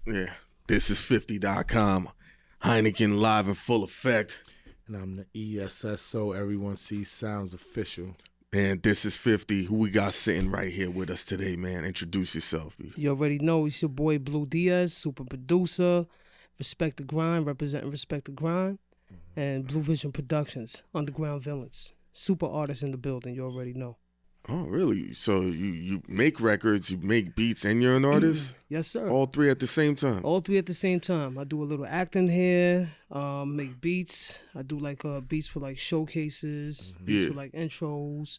Yeah. This is 50.com. Heineken live in full effect. And I'm the ESSO, Everyone Sees Sounds official. And this is 50. Who we got sitting right here with us today, man? Introduce yourself, B. You already know it's your boy Blu Diaz, super producer, Respect the Grind, representing Respect the Grind, and Blue Vision Productions, Underground Villains. Super artists in the building, you already know. Oh, really? So you make records, you make beats, and you're an artist? Yes, sir. All three at the same time? All three at the same time. I do a little acting here, make beats. I do like beats for like showcases, beats for like intros,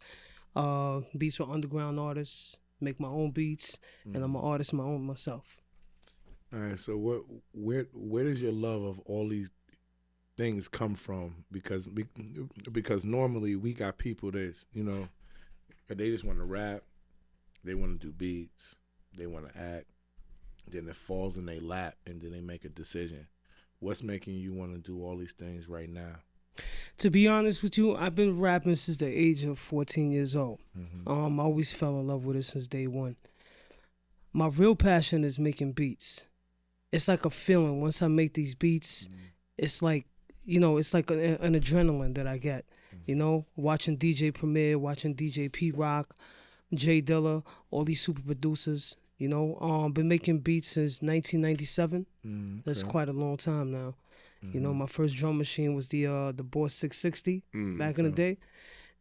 beats for underground artists, make my own beats, and I'm an artist myself. All right, so where does your love of all these things come from? Because normally we got people that's, they just want to rap, they want to do beats, they want to act, then it falls in their lap, and then they make a decision. What's making you want to do all these things right now? To be honest with you, I've been rapping since the age of 14 years old. I always fell in love with it since day one. My real passion is making beats. It's like a feeling. Once I make these beats, it's like, it's like an adrenaline that I get. Watching DJ Premier, watching DJ P-Rock, Jay Dilla, all these super producers. Been making beats since 1997. That's quite a long time now. My first drum machine was the Boss 660 back in the day.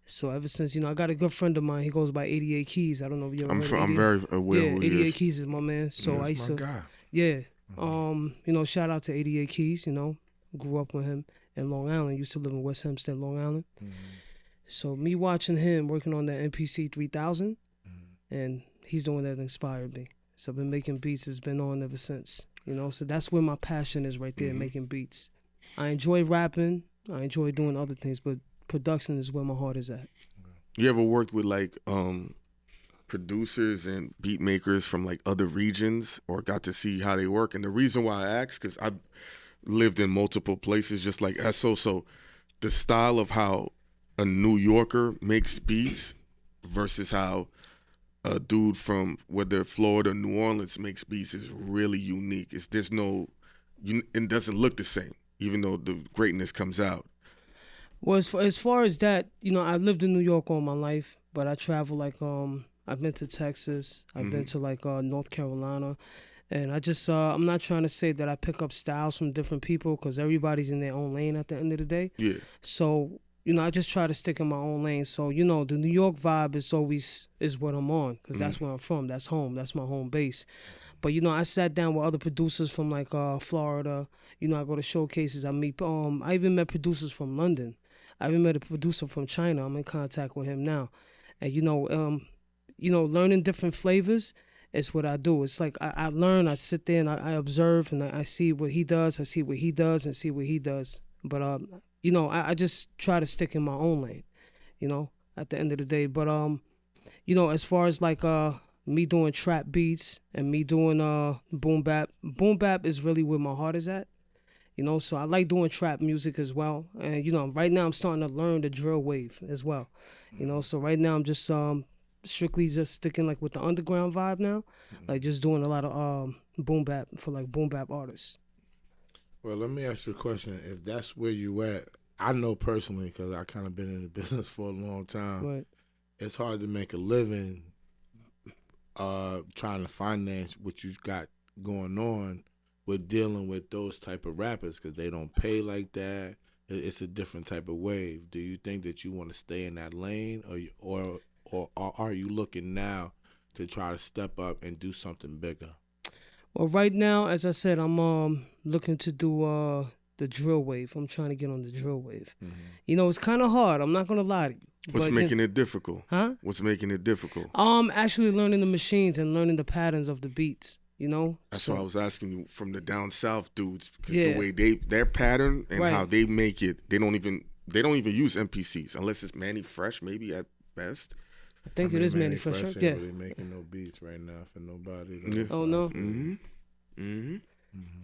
So ever since, I got a good friend of mine. He goes by 88 Keys. I don't know if you ever heard of I'm very aware who he 88 is. Keys is my man. So I used to, guy. yeah. Shout out to 88 Keys. Grew up with him in Long Island. Used to live in West Hempstead, Long Island. So me watching him working on that MPC 3000, and he's the one that inspired me. So I've been making beats. It's been on ever since. So that's where my passion is right there, making beats. I enjoy rapping. I enjoy doing other things, but production is where my heart is at. You ever worked with like producers and beat makers from like other regions, or got to see how they work? And the reason why I ask, because I've lived in multiple places just like SO, so the style of how a New Yorker makes beats versus how a dude from whether Florida or New Orleans makes beats is really unique. It doesn't look the same, even though the greatness comes out. Well, as far as that, I lived in New York all my life, but I travel like I've been to Texas, I've been to like North Carolina, and I just I'm not trying to say that I pick up styles from different people, because everybody's in their own lane at the end of the day. Yeah. So I just try to stick in my own lane. So the New York vibe is what I'm on, because that's where I'm from. That's home. That's my home base. But I sat down with other producers from like Florida. I go to showcases. I meet. I even met producers from London. I even met a producer from China. I'm in contact with him now. And learning different flavors is what I do. It's like I learn. I sit there and I observe, and I see what he does. I see what he does, and see what he does. But I just try to stick in my own lane. At the end of the day. But as far as like me doing trap beats and me doing boom bap is really where my heart is at. So I like doing trap music as well. And right now I'm starting to learn the drill wave as well. So right now I'm just strictly just sticking like with the underground vibe now, like just doing a lot of boom bap for like boom bap artists. Well, let me ask you a question. If that's where you at, I know personally, because I kind of been in the business for a long time. Right. It's hard to make a living trying to finance what you got going on with dealing with those type of rappers, because they don't pay like that. It's a different type of wave. Do you think that you want to stay in that lane, or are you looking now to try to step up and do something bigger? Well, right now, as I said, I'm looking to do the drill wave. I'm trying to get on the drill wave. It's kind of hard. I'm not gonna lie to you. What's making it difficult? Huh? What's making it difficult? Actually learning the machines and learning the patterns of the beats. That's why I was asking you from the down south dudes, because the way their pattern and how they make it, they don't even use MPCs unless it's Manny Fresh, maybe at best. I think it is Manny Fresh. Ain't really making no beats right now for nobody. Yeah. Oh no.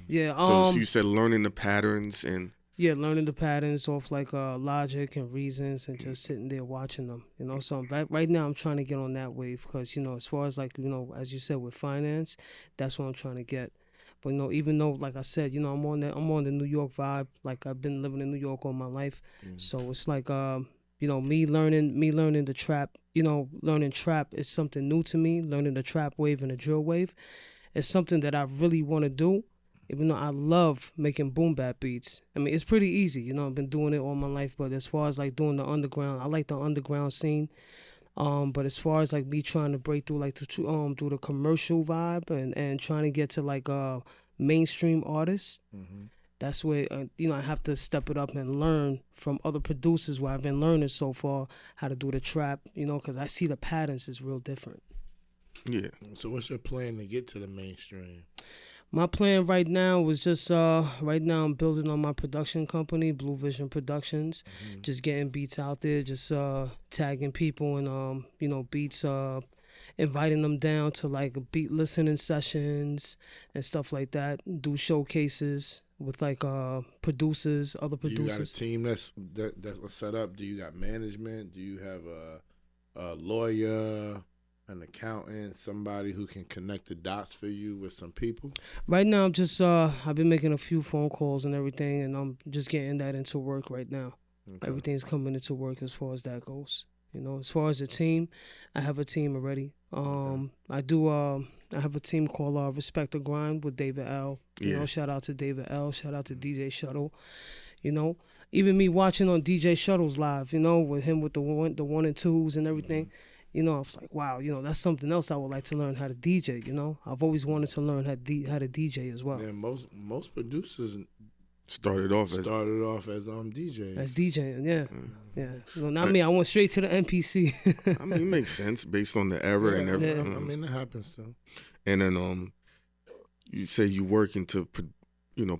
Yeah. So you said learning the patterns and. Yeah, learning the patterns off like Logic and Reasons, and just sitting there watching them. So right now I'm trying to get on that wave, because as far as like as you said with finance, that's what I'm trying to get. But even though, like I said, I'm on the New York vibe. Like I've been living in New York all my life, so it's like me learning the trap. Learning trap is something new to me. Learning the trap wave and the drill wave is something that I really want to do. Even though I love making boom bap beats, I mean it's pretty easy. I've been doing it all my life. But as far as like doing the underground, I like the underground scene. But as far as like me trying to break through like do the commercial vibe and trying to get to like mainstream artists, that's where I have to step it up and learn from other producers where I've been learning so far how to do the trap. Because I see the patterns is real different. Yeah. So what's your plan to get to the mainstream? My plan right now was just right now I'm building on my production company, Blue Vision Productions, just getting beats out there, just tagging people and beats, inviting them down to like beat listening sessions and stuff like that. Do showcases with like producers, other producers. You got a team that's set up? Do you got management? Do you have a lawyer? An accountant, somebody who can connect the dots for you with some people? Right now, I'm just I've been making a few phone calls and everything, and I'm just getting that into work right now. Okay. Everything's coming into work as far as that goes. As far as the team, I have a team already. I have a team called Respect the Grind with David L. Shout out to David L. Shout out to DJ Shuttle. Even me watching on DJ Shuttle's live. With him with the one and twos and everything. I was like, wow, that's something else I would like to learn how to DJ. I've always wanted to learn how to DJ as well. Yeah, most producers started off as DJs. As DJing, yeah. Not me. I went straight to the MPC. I mean, it makes sense based on the era and everything. I mean, it happens too. And then you say you working to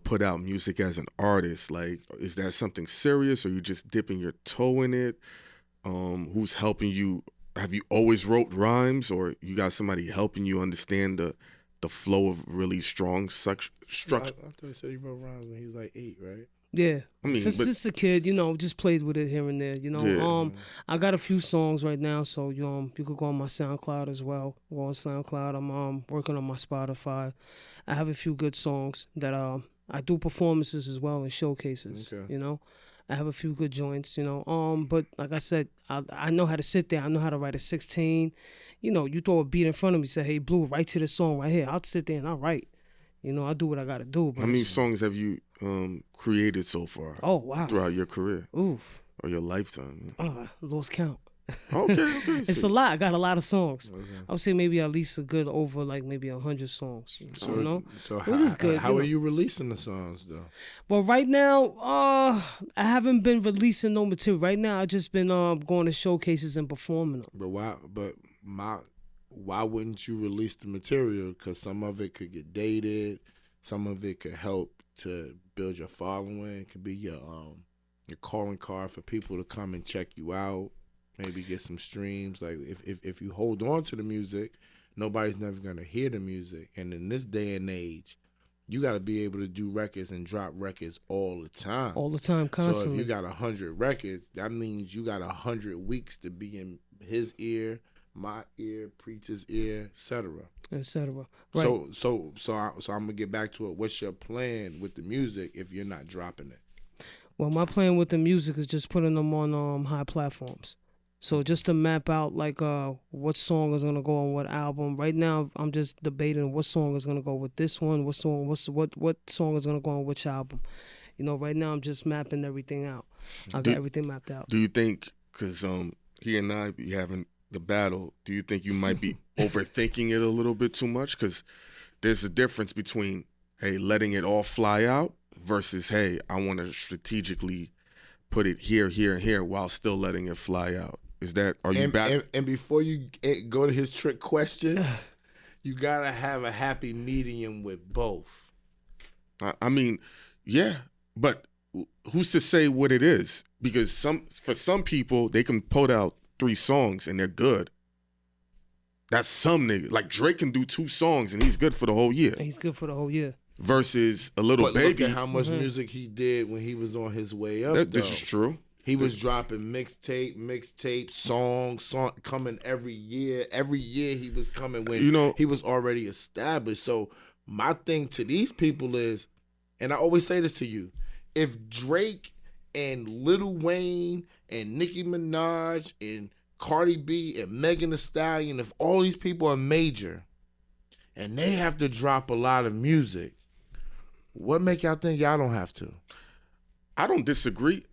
put out music as an artist. Like, is that something serious, or you just dipping your toe in it? Who's helping you? Have you always wrote rhymes, or you got somebody helping you understand the flow of really strong structure? I thought he said he wrote rhymes when he was like 8, right? Yeah. I mean, since a kid, just played with it here and there. Yeah. I got a few songs right now, so you could go on my SoundCloud as well. Go on SoundCloud. I'm working on my Spotify. I have a few good songs that I do performances as well and showcases. Okay. I have a few good joints, but like I said, I know how to sit there. I know how to write a 16. You throw a beat in front of me, say, hey, Blue, write to this song right here. I'll sit there and I'll write. I'll do what I got to do. How many songs have you created so far? Oh, wow. Throughout your career? Oof. Or your lifetime? Lost count. Okay. It's a lot. I got a lot of songs. Okay. I would say maybe at least a good over like maybe 100 songs. So which is good. How are you releasing the songs though? Well, right now, I haven't been releasing no material. Right now, I just been going to showcases and performing them. But why wouldn't you release the material? Because some of it could get dated. Some of it could help to build your following. It could be your calling card for people to come and check you out. Maybe get some streams. Like if you hold on to the music, nobody's never gonna hear the music. And in this day and age, you got to be able to do records and drop records all the time. All the time, constantly. So if you got 100 records, that means you got 100 weeks to be in his ear, my ear, Preacher's ear, etc. Right. So I'm gonna get back to it. What's your plan with the music if you're not dropping it? Well, my plan with the music is just putting them on high platforms. So just to map out like what song is gonna go on what album. Right now I'm just debating what song is gonna go with this one, what song is gonna go on which album. Right now I'm just mapping everything out. I got everything mapped out. Do you think, because he and I be having the battle, do you think you might be overthinking it a little bit too much? Because there's a difference between, hey, letting it all fly out versus, hey, I want to strategically put it here, here, and here while still letting it fly out. Are you back? And before you go to his trick question, you got to have a happy medium with both. I mean, yeah, but who's to say what it is? Because for some people, they can put out 3 songs and they're good. That's some nigga. Like Drake can do 2 songs and he's good for the whole year. He's good for the whole year. Versus a Little Baby. Look at how much music he did when he was on his way up. This is true. He was dropping mixtape, song coming every year. Every year he was coming when he was already established. So my thing to these people is, and I always say this to you, if Drake and Lil Wayne and Nicki Minaj and Cardi B and Megan Thee Stallion, if all these people are major and they have to drop a lot of music, what make y'all think y'all don't have to? I don't disagree.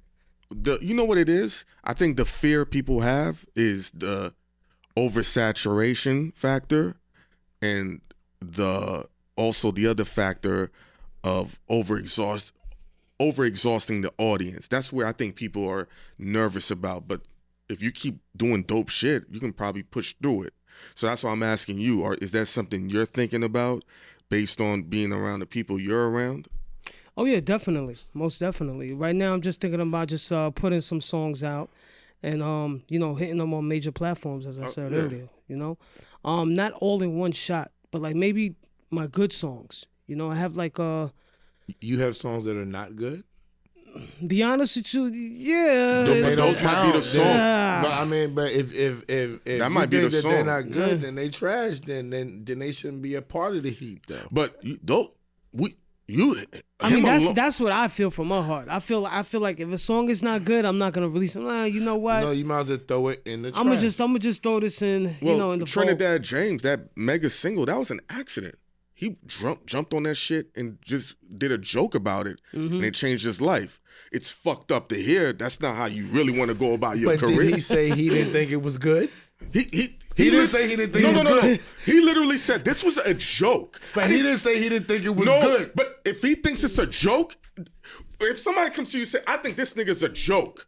You know what it is? I think the fear people have is the oversaturation factor, and also the other factor of overexhausting the audience. That's where I think people are nervous about. But if you keep doing dope shit, you can probably push through it. So that's why I'm asking you, is that something you're thinking about based on being around the people you're around? Oh yeah, definitely, most definitely. Right now, I'm just thinking about just putting some songs out, and hitting them on major platforms, as I said earlier. Not all in one shot, but like maybe my good songs. I have like You have songs that are not good? Be honest with you, yeah. Those might be the song. Yeah. But I mean, if that might be the that song. they're not good, then they trash. Then they shouldn't be a part of the heap, though. But that's what I feel from my heart. I feel like if a song is not good, I'm not gonna release it. You know what? No, you might as well throw it in the trash. I'm gonna just throw this in. In the Trinidad James, that mega single, that was an accident. He jumped on that shit and just did a joke about it, and it changed his life. It's fucked up to hear. That's not how you really want to go about your career. But did he say he didn't think it was good? He didn't say he didn't think it was good. No. He literally said this was a joke. But he didn't say he didn't think it was good. But if he thinks it's a joke, if somebody comes to you and say, I think this nigga's a joke,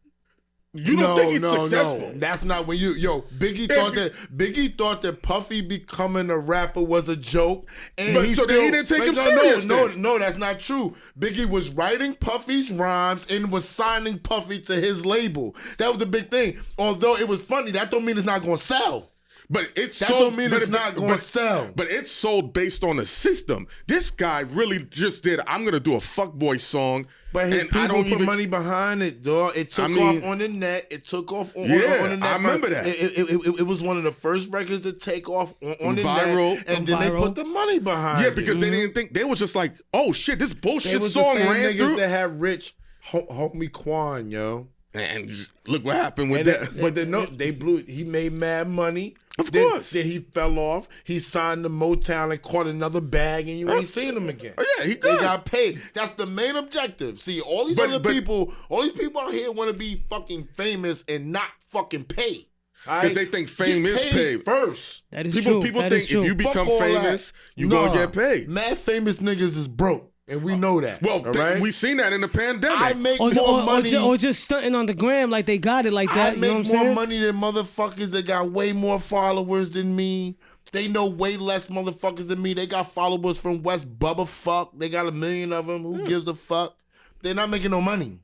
you don't think he's successful. No. That's not when Biggie thought that Puffy becoming a rapper was a joke. And then he didn't take him serious. No, that's not true. Biggie was writing Puffy's rhymes and was signing Puffy to his label. That was the big thing. Although it was funny, that don't mean it's not gonna sell. But it's that don't mean it's not going to sell. But it's sold based on a system. This guy really just did, I'm going to do a fuckboy song. But his people put money behind it, dog. It took off on the net. It took off on the net. I remember that. It was one of the first records to take off on the viral, net. And then they put the money behind it. Yeah, because they didn't think, they was just like, oh shit, this bullshit song the same ran niggas through. That had Rich Homie Quan, yo. And just look what happened with that. But they blew it. He made mad money. Of course. Then he fell off. He signed to Motown and caught another bag, and you ain't seen him again. Oh yeah, he good. They got paid. That's the main objective. See, all these people out here want to be fucking famous and not fucking paid. Because they think fame is paid first. That is true. People think if you become famous, you gonna get paid. Mad famous niggas is broke. And we know that. Well, we seen that in the pandemic. I make more money. Or just stunting on the gram like they got it like that. I make more money than motherfuckers that got way more followers than me. They know way less motherfuckers than me. They got followers from West Bubba Fuck. They got 1 million of them. Who gives a fuck? They're not making no money.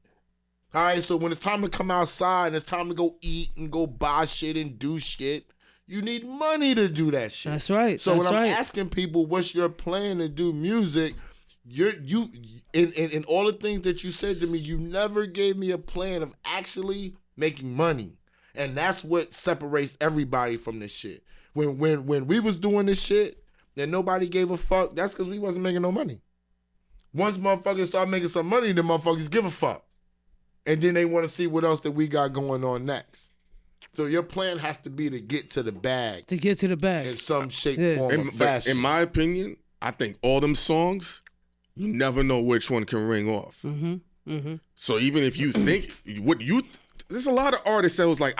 All right, so when it's time to come outside and it's time to go eat and go buy shit and do shit, you need money to do that shit. That's right. So when I'm asking people, what's your plan to do music? You in all the things that you said to me, you never gave me a plan of actually making money, and that's what separates everybody from this shit. When we was doing this shit and nobody gave a fuck, that's because we wasn't making no money. Once motherfuckers start making some money, then motherfuckers give a fuck, and then they want to see what else that we got going on next. So your plan has to be to get to the bag. To get to the bag in some shape, form, or fashion. In my opinion, I think all them songs, you never know which one can ring off. So even if you think there's a lot of artists that was like,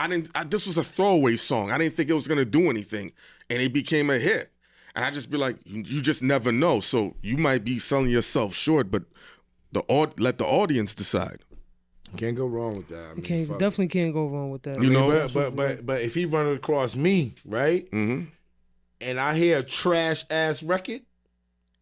this was a throwaway song. I didn't think it was gonna do anything, and it became a hit. And I just be like, you just never know. So you might be selling yourself short, but let the audience decide. Can't go wrong with that. Definitely can't go wrong with that. But if he run across me, right, and I hear a trash ass record,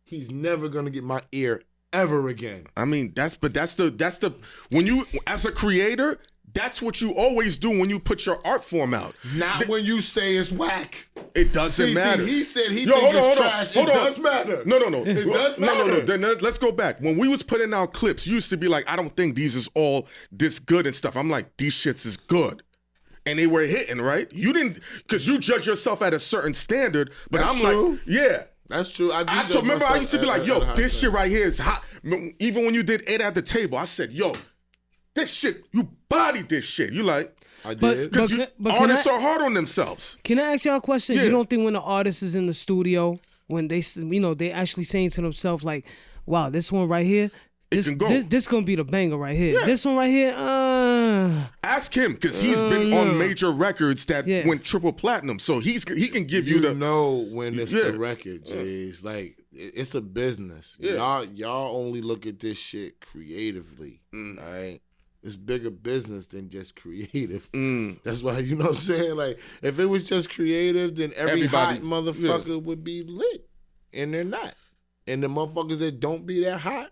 he's never gonna get my ear ever again. I mean, that's the when you, as a creator, that's what you always do when you put your art form out. Not when you say it's whack. It doesn't matter. He said he thinks it's trash. It does matter. No. It does matter. No. Then let's go back. When we was putting out clips, you used to be like, I don't think these is all this good and stuff. I'm like, these shits is good. And they were hitting, right? You didn't, because you judge yourself at a certain standard, but That's I'm true. like, yeah. That's true. I remember I used to be like, yo, this shit right here is hot. Even when you did 8 at the table, I said, yo, this shit, you bodied this shit. You like, I did. because artists are hard on themselves. Can I ask y'all a question? Yeah. You don't think when the artist is in the studio, when they, they actually saying to themselves like, wow, this one right here, this gonna be the banger right here. Yeah. This one right here, ask him, because he's been on major records that went triple platinum, so he can give you the when it's the record, J's. Like, it's a business. Yeah. Y'all only look at this shit creatively, right? It's bigger business than just creative. That's why, you know what I'm saying? Like, if it was just creative, then everybody, hot motherfucker would be lit, and they're not. And the motherfuckers that don't be that hot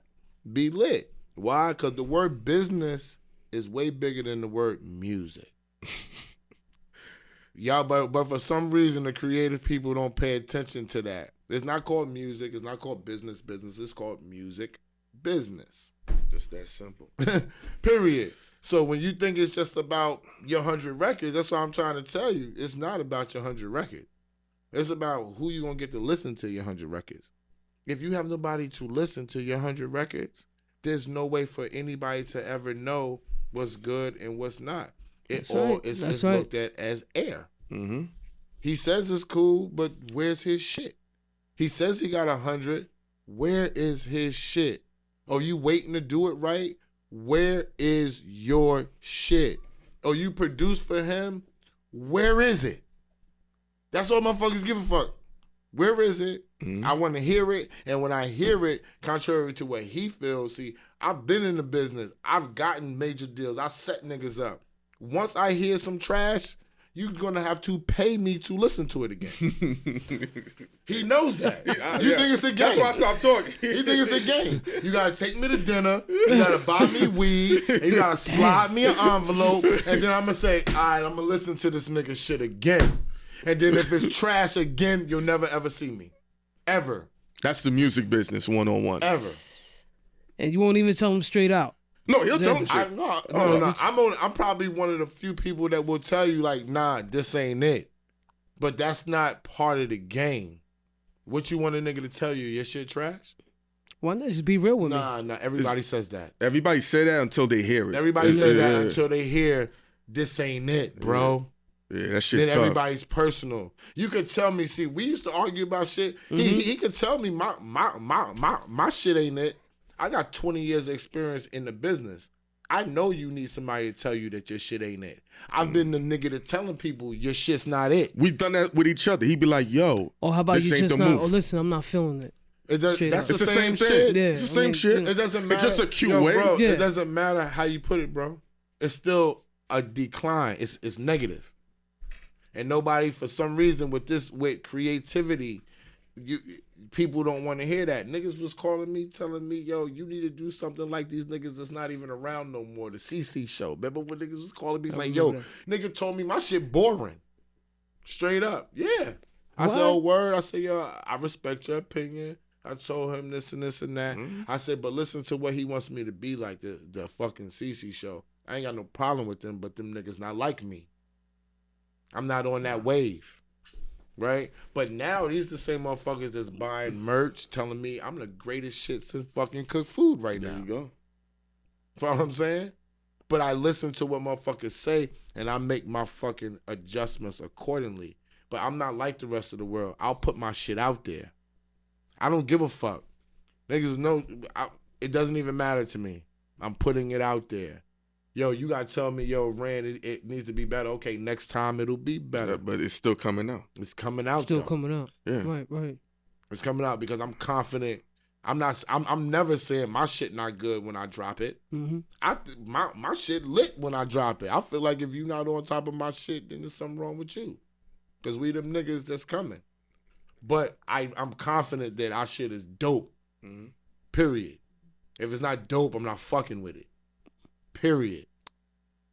be lit. Why? Because the word business is way bigger than the word music. Y'all, but for some reason, the creative people don't pay attention to that. It's not called music. It's not called business. It's called music business. Just that simple. Period. So when you think it's just about your 100 records, that's what I'm trying to tell you. It's not about your 100 records. It's about who you going to get to listen to your 100 records. If you have nobody to listen to your 100 records, there's no way for anybody to ever know what's good and what's not. It's looked at as air. Mm-hmm. He says it's cool, but where's his shit? He says he got 100. Where is his shit? Oh, you waiting to do it right? Where is your shit? Oh, you produced for him? Where is it? That's all motherfuckers give a fuck. Where is it? Mm-hmm. I want to hear it. And when I hear it, contrary to what he feels, see, I've been in the business. I've gotten major deals. I set niggas up. Once I hear some trash, you're going to have to pay me to listen to it again. He knows that. You think it's a game. That's why I stopped talking. You think it's a game. You got to take me to dinner. You got to buy me weed. And you got to slide me an envelope. And then I'm going to say, all right, I'm going to listen to this nigga shit again. And then if it's trash again, you'll never ever see me. Ever. That's the music business 101. Ever. And you won't even tell him straight out. No, he'll tell him straight. No. I'm probably one of the few people that will tell you, like, nah, this ain't it. But that's not part of the game. What you want a nigga to tell you? Your shit trash? Why not just be real with me? Nah. Everybody says that. Everybody say that until they hear it. Everybody says that until they hear, this ain't it, bro. Yeah, that shit Then tough. everybody's personal. You could tell me, see, we used to argue about shit. Mm-hmm. He could tell me my shit ain't it. I got 20 years of experience in the business. I know you need somebody to tell you that your shit ain't it. I've been the nigga that telling people your shit's not it. We've done that with each other. He'd be like, yo, how about this you ain't just the not, move. listen, I'm not feeling it. That's the same shit. Yeah, it's the same shit. It doesn't matter. It's just a cute way. Bro, it doesn't matter how you put it, bro. It's still a decline. It's negative. And nobody, for some reason, with creativity, people don't want to hear that. Niggas was calling me, telling me, yo, you need to do something like these niggas that's not even around no more. The CC show. Remember when niggas was calling me? It's like, yo, nigga told me my shit boring. Straight up. Yeah. I said, oh, word. I said, yo, I respect your opinion. I told him this and this and that. Mm-hmm. I said, but listen to what he wants me to be like, the fucking CC show. I ain't got no problem with them, but them niggas not like me. I'm not on that wave, right? But now these the same motherfuckers that's buying merch, telling me I'm the greatest shit to fucking cook food right now. There you go. Follow what I'm saying? But I listen to what motherfuckers say, and I make my fucking adjustments accordingly. But I'm not like the rest of the world. I'll put my shit out there. I don't give a fuck. Niggas know, it doesn't even matter to me. I'm putting it out there. Yo, you gotta tell me, yo, Rand, it needs to be better. Okay, next time it'll be better. But it's still coming out. It's coming out. Still coming out. Yeah. Right. It's coming out because I'm confident. I'm never saying my shit not good when I drop it. Mm-hmm. My shit lit when I drop it. I feel like if you not on top of my shit, then there's something wrong with you. Because we them niggas that's coming. But I'm confident that our shit is dope. Mm-hmm. Period. If it's not dope, I'm not fucking with it. Period.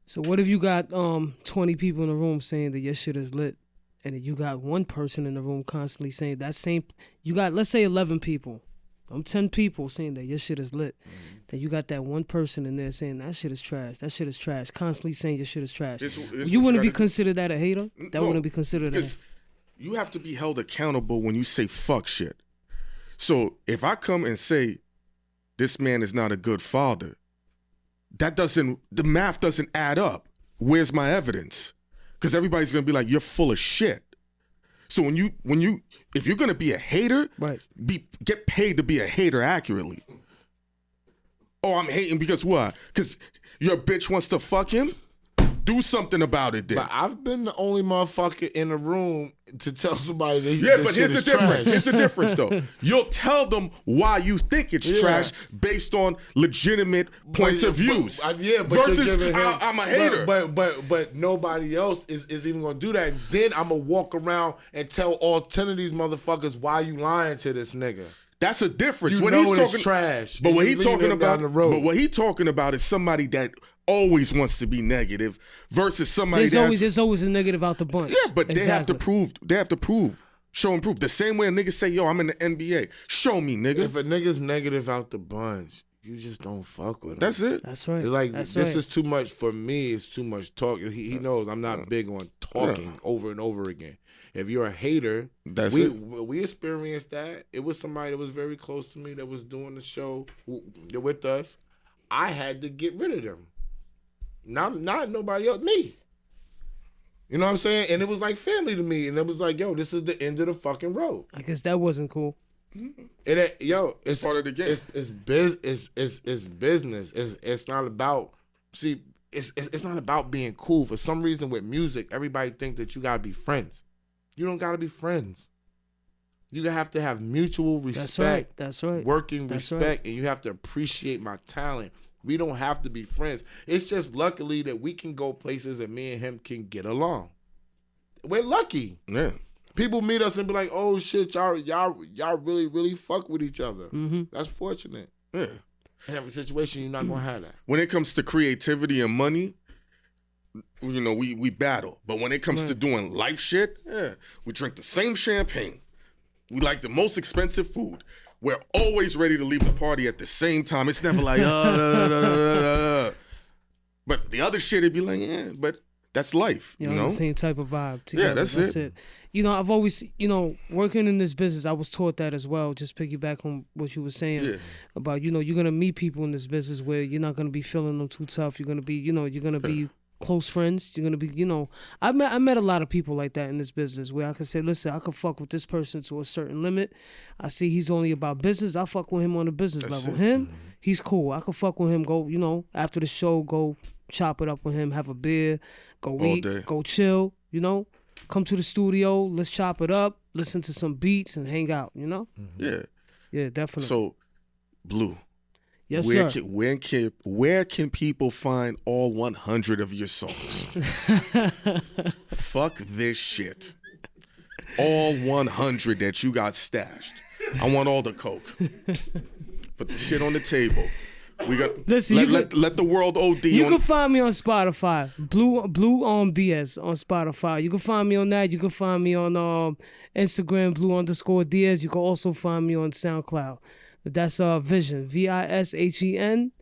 So what if you got 20 people in the room saying that your shit is lit, and then you got one person in the room constantly saying that same? You got, let's say, 11 people. 10 people saying that your shit is lit. Mm-hmm. Then you got that one person in there saying that shit is trash. That shit is trash. Constantly saying your shit is trash. You wouldn't be considered that a hater? That wouldn't be considered because you have to be held accountable when you say fuck shit. So if I come and say this man is not a good father, the math doesn't add up. Where's my evidence? Because everybody's gonna be like, you're full of shit. So if you're gonna be a hater, right, get paid to be a hater accurately. Oh, I'm hating because what? Because your bitch wants to fuck him? Do something about it then. But I've been the only motherfucker in the room to tell somebody that yeah, but here's the difference. Here's the difference, though. You'll tell them why you think it's trash based on legitimate points of views. But versus I'm a hater. But nobody else is even gonna do that. And then I'm gonna walk around and tell all 10 of these motherfuckers why you lying to this nigga. That's a difference. You know it's trash. But what he's talking about is somebody that always wants to be negative versus somebody there's always a negative out the bunch. Yeah, but they have to prove. Show and prove. The same way a nigga say, yo, I'm in the NBA. Show me, nigga. If a nigga's negative out the bunch, you just don't fuck with him. That's it. That's right. It's like, this is too much for me. It's too much talk. He knows I'm not big on talking over and over again. If you're a hater, we experienced that. It was somebody that was very close to me that was doing the show with us. I had to get rid of them. Not nobody else, me. You know what I'm saying? And it was like family to me. And it was like, yo, this is the end of the fucking road. I guess that wasn't cool. It's part of the game. It's business. It's not about it's not about being cool. For some reason with music, everybody think that you gotta be friends. You don't gotta be friends. You have to have mutual respect. That's right. Working respect, and you have to appreciate my talent. We don't have to be friends. It's just luckily that we can go places and me and him can get along. We're lucky. Yeah. People meet us and be like, "Oh shit, y'all really, really fuck with each other." Mm-hmm. That's fortunate. Yeah. In every situation, you're not gonna have that. When it comes to creativity and money, you know, we battle. But when it comes to doing life shit, we drink the same champagne. We like the most expensive food. We're always ready to leave the party at the same time. It's never like, But the other shit, it'd be like, yeah, but that's life, you know? The same type of vibe together. Yeah, that's it. You know, I've always, working in this business, I was taught that as well. Just piggyback on what you were saying about, you're going to meet people in this business where you're not going to be feeling them too tough. You're going to be, you're going to be close friends. You're going to be, I met a lot of people like that in this business where I could say, listen, I could fuck with this person to a certain limit. I see he's only about business. I fuck with him on the business level. Him, he's cool. I could fuck with him, go, after the show, go chop it up with him, have a beer, go all eat, day. go chill, come to the studio, let's chop it up, listen to some beats and hang out, Yeah. Yeah, definitely. So, Blue. Yes, where sir. Where can people find all 100 of your songs? Fuck this shit. All 100 that you got stashed. I want all the coke. Put the shit on the table. We got. Listen, let the world OD. You can find me on Spotify. Blu Diaz on Spotify. You can find me on that. You can find me on Instagram, Blu_Diaz. You can also find me on SoundCloud. That's Vision, VISHEN,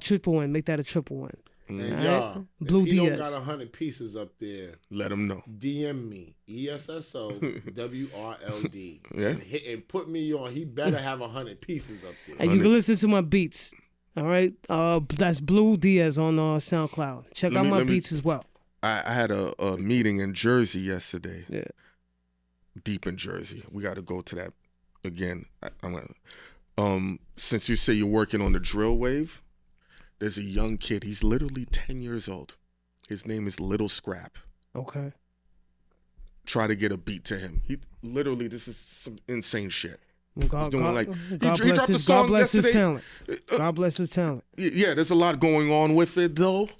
triple N. Make that a triple N. And y'all, Blu if he Diaz. don't got 100 pieces up there, let him know. DM me, ESSOWRLD. Yeah. And put me on. He better have 100 pieces up there. And you can listen to my beats. All right, that's Blu Diaz on SoundCloud. Check out my beats as well. I had a meeting in Jersey yesterday. Yeah. Deep in Jersey. We got to go to that again. I'm gonna. Since you say you're working on the drill wave, there's a young kid. He's literally 10 years old. His name is Little Scrap. Okay. Try to get a beat to him. He literally, this is some insane shit. God bless his yesterday. talent. God bless his talent. Yeah, there's a lot going on with it though,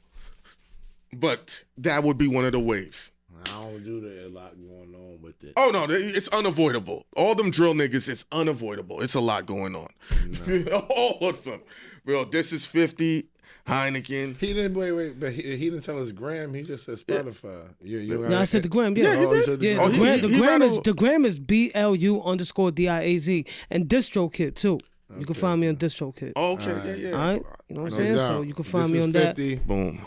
but that would be one of the waves. I don't do that. A lot going on with it. Oh no, it's unavoidable. All them drill niggas, it's unavoidable. It's a lot going on. No. All of them. Bro, this is 50, Heineken. He didn't wait, but he didn't tell us Gram. He just said Spotify. No, I said the Gram. Yeah, the Gram is BLU_DIAZ and DistroKid too. You can find me on DistroKid. Okay, yeah. All right, you know what I'm saying? So you can find me on 50. that. Boom.